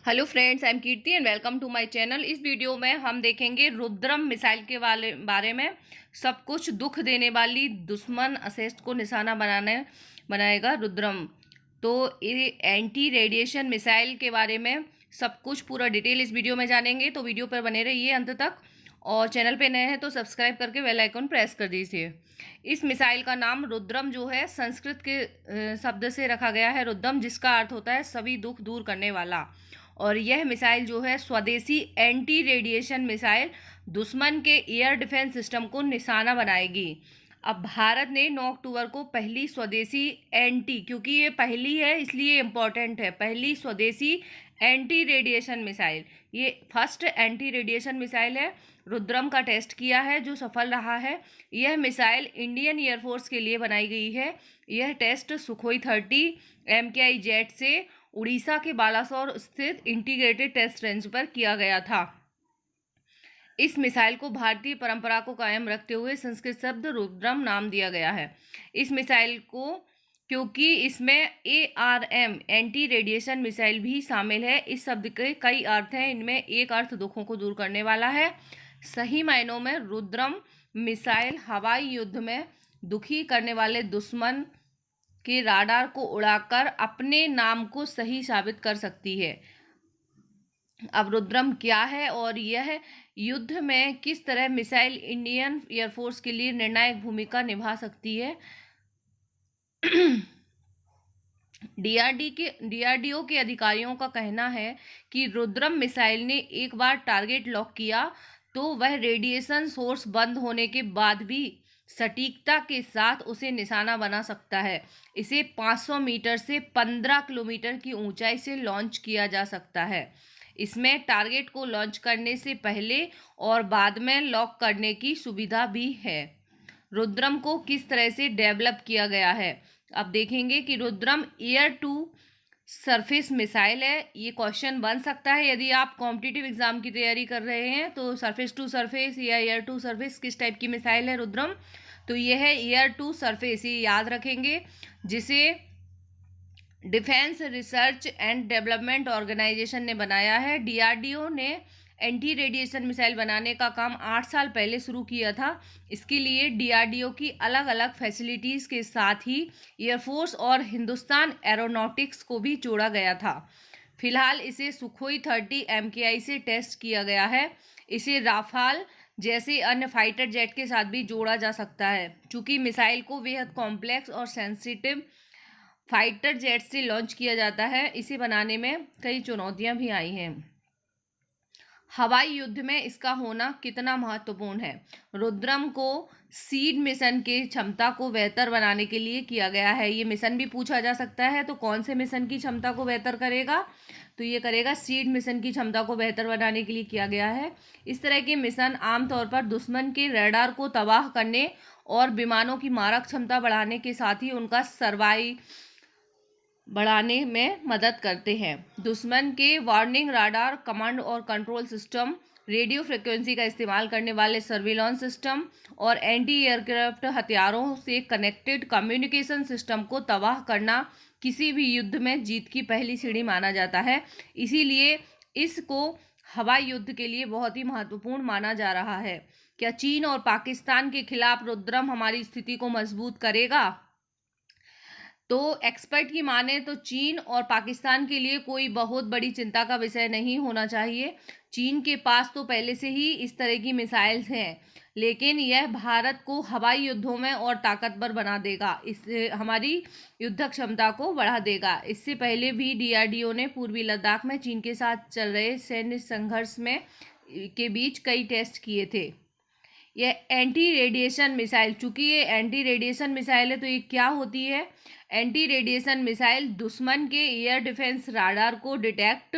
Hello friends, I am Kirti and welcome to my channel. इस video में हम देखेंगे रुद्रम मिसाइल के बारे में। सब कुछ दुख देने वाली दुश्मन असेस्ट को निशाना बनाएगा रुद्रम। तो ये एंटी रेडिएशन मिसाइल के बारे में सब कुछ पूरा डिटेल इस वीडियो में जानेंगे, तो वीडियो पर बने रहिए अंत तक। और चैनल पे नए हैं तो सब्सक्राइब करके बेल आइकन प्रेस कर दीजिए। इस मिसाइल का नाम रुद्रम जो है संस्कृत के शब्द से रखा गया है रुद्रम, जिसका अर्थ होता है सभी दुख दूर करने वाला। और यह मिसाइल जो है स्वदेशी एंटी रेडिएशन मिसाइल दुश्मन के एयर डिफेंस सिस्टम को निशाना बनाएगी। अब भारत ने 9 अक्टूबर को पहली स्वदेशी एंटी, क्योंकि ये पहली है इसलिए इम्पोर्टेंट है, पहली स्वदेशी एंटी रेडिएशन मिसाइल, ये फर्स्ट एंटी रेडिएशन मिसाइल है, रुद्रम का टेस्ट किया है जो सफल रहा है। यह मिसाइल इंडियन एयरफोर्स के लिए बनाई गई है। यह टेस्ट सुखोई 30 MKI जेट से उड़ीसा के बालासोर स्थित इंटीग्रेटेड टेस्ट रेंज पर किया गया था। इस मिसाइल को भारतीय परंपरा को कायम रखते हुए संस्कृत शब्द रुद्रम नाम दिया गया है। इस मिसाइल को क्योंकि इसमें ARM एंटी रेडिएशन मिसाइल भी शामिल है। इस शब्द के कई अर्थ हैं, इनमें एक अर्थ दुखों को दूर करने वाला है। सही मायनों में रुद्रम मिसाइल हवाई युद्ध में दुखी करने वाले दुश्मन के राडार को उड़ाकर अपने नाम को सही साबित कर सकती है। अब रुद्रम क्या है और यह युद्ध में किस तरह मिसाइल इंडियन एयरफोर्स के लिए निर्णायक भूमिका निभा सकती है। DRDO के अधिकारियों का कहना है कि रुद्रम मिसाइल ने एक बार टारगेट लॉक किया तो वह रेडिएशन सोर्स बंद होने के बाद भी सटीकता के साथ उसे निशाना बना सकता है। इसे 500 मीटर से 15 किलोमीटर की ऊंचाई से लॉन्च किया जा सकता है। इसमें टारगेट को लॉन्च करने से पहले और बाद में लॉक करने की सुविधा भी है। रुद्रम को किस तरह से डेवलप किया गया है, अब देखेंगे कि Rudram air to surface missile है। ये क्वेश्चन बन सकता है यदि आप कॉम्पिटिटिव एग्जाम की तैयारी कर रहे हैं, तो सरफेस टू सरफेस या एयर टू सरफेस किस टाइप की मिसाइल है रुद्रम, तो ये है एयर टू सरफेस, ये याद रखेंगे, जिसे defence research and development organisation ने बनाया है। DRDO ने एंटी रेडिएशन मिसाइल बनाने का काम 8 साल पहले शुरू किया था। इसके लिए DRDO की अलग अलग फैसिलिटीज़ के साथ ही एयरफोर्स और हिंदुस्तान एरोनॉटिक्स को भी जोड़ा गया था। फिलहाल इसे सुखोई 30 MKI से टेस्ट किया गया है। इसे राफाल जैसे अन्य फाइटर जेट के साथ भी जोड़ा जा सकता है। चूँकि मिसाइल को बेहद कॉम्प्लेक्स और सेंसिटिव फाइटर जेट से लॉन्च किया जाता है, इसे बनाने में कई चुनौतियां भी आई हैं। हवाई युद्ध में इसका होना कितना महत्वपूर्ण है, रुद्रम को सीड मिशन के क्षमता को बेहतर बनाने के लिए किया गया है। ये मिशन भी पूछा जा सकता है, तो कौन से मिशन की क्षमता को बेहतर करेगा, तो ये करेगा सीड मिशन की क्षमता को बेहतर बनाने के लिए किया गया है। इस तरह के मिशन आमतौर पर दुश्मन के रडार को तबाह करने और विमानों की मारक क्षमता बढ़ाने के साथ ही उनका सर्वाइव बढ़ाने में मदद करते हैं। दुश्मन के वार्निंग राडार, कमांड और कंट्रोल सिस्टम, रेडियो फ्रिक्वेंसी का इस्तेमाल करने वाले सर्विलांस सिस्टम और एंटी एयरक्राफ्ट हथियारों से कनेक्टेड कम्युनिकेशन सिस्टम को तबाह करना किसी भी युद्ध में जीत की पहली सीढ़ी माना जाता है। इसीलिए इसको हवाई युद्ध के लिए बहुत ही महत्वपूर्ण माना जा रहा है। क्या चीन और पाकिस्तान के खिलाफ रुद्रम हमारी स्थिति को मजबूत करेगा, तो एक्सपर्ट की माने तो चीन और पाकिस्तान के लिए कोई बहुत बड़ी चिंता का विषय नहीं होना चाहिए। चीन के पास तो पहले से ही इस तरह की मिसाइल्स हैं, लेकिन यह भारत को हवाई युद्धों में और ताकतवर बना देगा, इससे हमारी युद्ध क्षमता को बढ़ा देगा। इससे पहले भी DRDO ने पूर्वी लद्दाख में चीन के साथ चल रहे सैन्य संघर्ष में के बीच कई टेस्ट किए थे। यह एंटी रेडिएशन मिसाइल, चूंकि ये एंटी रेडिएशन मिसाइल है, तो ये क्या होती है, एंटी रेडिएशन मिसाइल दुश्मन के एयर डिफेंस राडार को डिटेक्ट,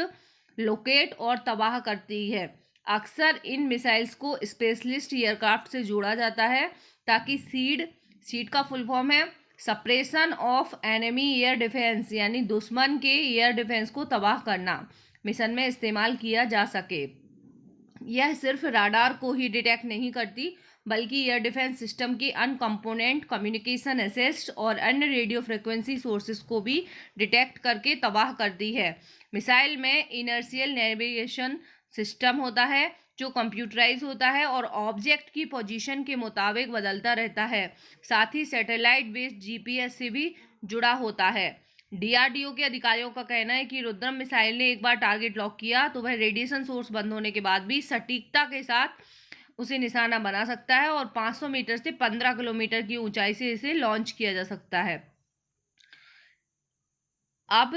लोकेट और तबाह करती है। अक्सर इन मिसाइल्स को स्पेशलिस्ट एयरक्राफ्ट से जोड़ा जाता है ताकि सीड का फुल फॉर्म है suppression of enemy air defence, यानी दुश्मन के एयर डिफेंस को तबाह करना, मिशन में इस्तेमाल किया जा सके। यह सिर्फ राडार को ही डिटेक्ट नहीं करती, बल्कि एयर डिफेंस सिस्टम के अन्य कंपोनेंट, कम्युनिकेशन एसेट्स और अन्य रेडियो फ्रिक्वेंसी सोर्सेज को भी डिटेक्ट करके तबाह करती है। मिसाइल में इनर्शियल नेविगेशन सिस्टम होता है जो कंप्यूटराइज होता है और ऑब्जेक्ट की पोजीशन के मुताबिक बदलता रहता है। साथ ही सैटेलाइट बेस्ड जीपीएस से भी जुड़ा होता है। डीआरडीओ के अधिकारियों का कहना है कि रुद्रम मिसाइल ने एक बार टारगेट लॉक किया तो वह रेडिएशन सोर्स बंद होने के बाद भी सटीकता के साथ उसे निशाना बना सकता है और 500 मीटर से 15 किलोमीटर की ऊंचाई से इसे लॉन्च किया जा सकता है। अब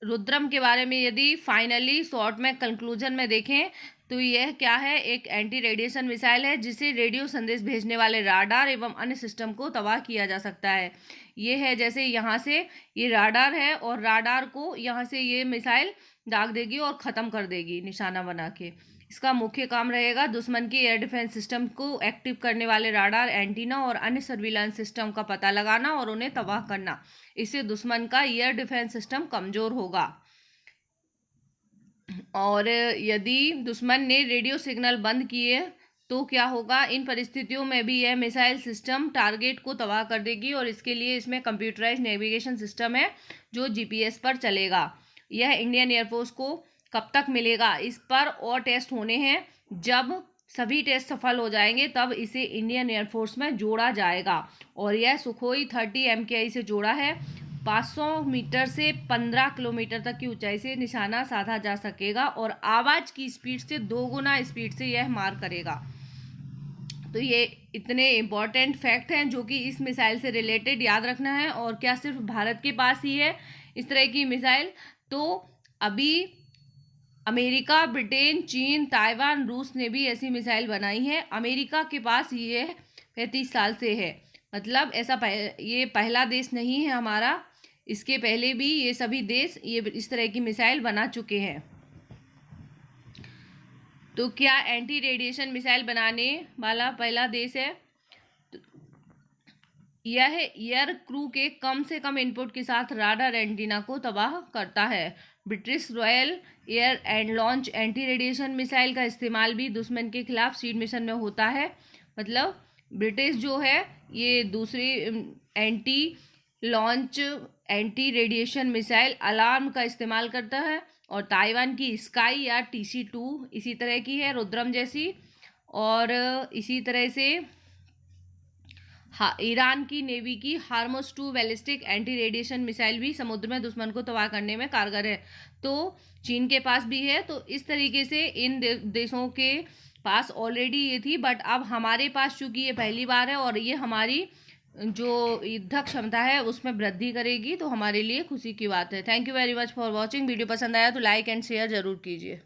रुद्रम के बारे में यदि फाइनली शॉर्ट में कंक्लूजन में देखें तो यह क्या है, एक एंटी रेडिएशन मिसाइल है जिसे रेडियो संदेश भेजने वाले राडार एवं अन्य सिस्टम को तबाह किया जा सकता है। ये है जैसे यहाँ से ये राडार है और राडार को यहाँ से ये मिसाइल दाग देगी और ख़त्म कर देगी निशाना बना के। इसका मुख्य काम रहेगा दुश्मन के एयर डिफेंस सिस्टम को एक्टिव करने वाले राडार, एंटीना और अन्य सर्विलांस सिस्टम का पता लगाना और उन्हें तबाह करना। इससे दुश्मन का एयर डिफेंस सिस्टम कमज़ोर होगा और यदि दुश्मन ने रेडियो सिग्नल बंद किए तो क्या होगा, इन परिस्थितियों में भी यह मिसाइल सिस्टम टारगेट को तबाह कर देगी और इसके लिए इसमें कंप्यूटराइज्ड नेविगेशन सिस्टम है जो जीपीएस पर चलेगा। यह इंडियन एयरफोर्स को कब तक मिलेगा, इस पर और टेस्ट होने हैं। जब सभी टेस्ट सफल हो जाएंगे तब इसे इंडियन एयरफोर्स में जोड़ा जाएगा और यह सुखोई 30 MKI से जोड़ा है। 500 मीटर से 15 किलोमीटर तक की ऊंचाई से निशाना साधा जा सकेगा और आवाज़ की स्पीड से 2 गुना स्पीड से यह मार करेगा। तो ये इतने इम्पॉर्टेंट फैक्ट हैं जो कि इस मिसाइल से रिलेटेड याद रखना है। और क्या सिर्फ भारत के पास ही है इस तरह की मिसाइल, तो अभी अमेरिका, ब्रिटेन, चीन, ताइवान, रूस ने भी ऐसी मिसाइल बनाई है। अमेरिका के पास ये 35 साल से है, मतलब ऐसा ये पहला देश नहीं है हमारा, इसके पहले भी ये सभी देश ये इस तरह की मिसाइल बना चुके हैं। तो क्या एंटी रेडिएशन मिसाइल बनाने वाला पहला देश है? यह एयर क्रू के कम से कम इनपुट के साथ राडार एंटीना को तबाह करता है। British royal air and launch anti radiation missile का इस्तेमाल भी दुश्मन के खिलाफ सीड मिशन में होता है। मतलब ब्रिटिश जो है ये दूसरी anti launch anti radiation missile alarm का इस्तेमाल करता है और ताइवान की स्काई या TC-2 इसी तरह की है, रुद्रम जैसी। और इसी तरह से ईरान की नेवी की हार्मोस 2 बैलिस्टिक एंटी रेडिएशन मिसाइल भी समुद्र में दुश्मन को तबाह करने में कारगर है। तो चीन के पास भी है। तो इस तरीके से इन देशों के पास ऑलरेडी ये थी, बट अब हमारे पास चूंकि ये पहली बार है और ये हमारी जो युद्धक क्षमता है उसमें वृद्धि करेगी, तो हमारे लिए खुशी की बात है। Thank you very much for watching. Video पसंद आया तो लाइक एंड शेयर जरूर कीजिए।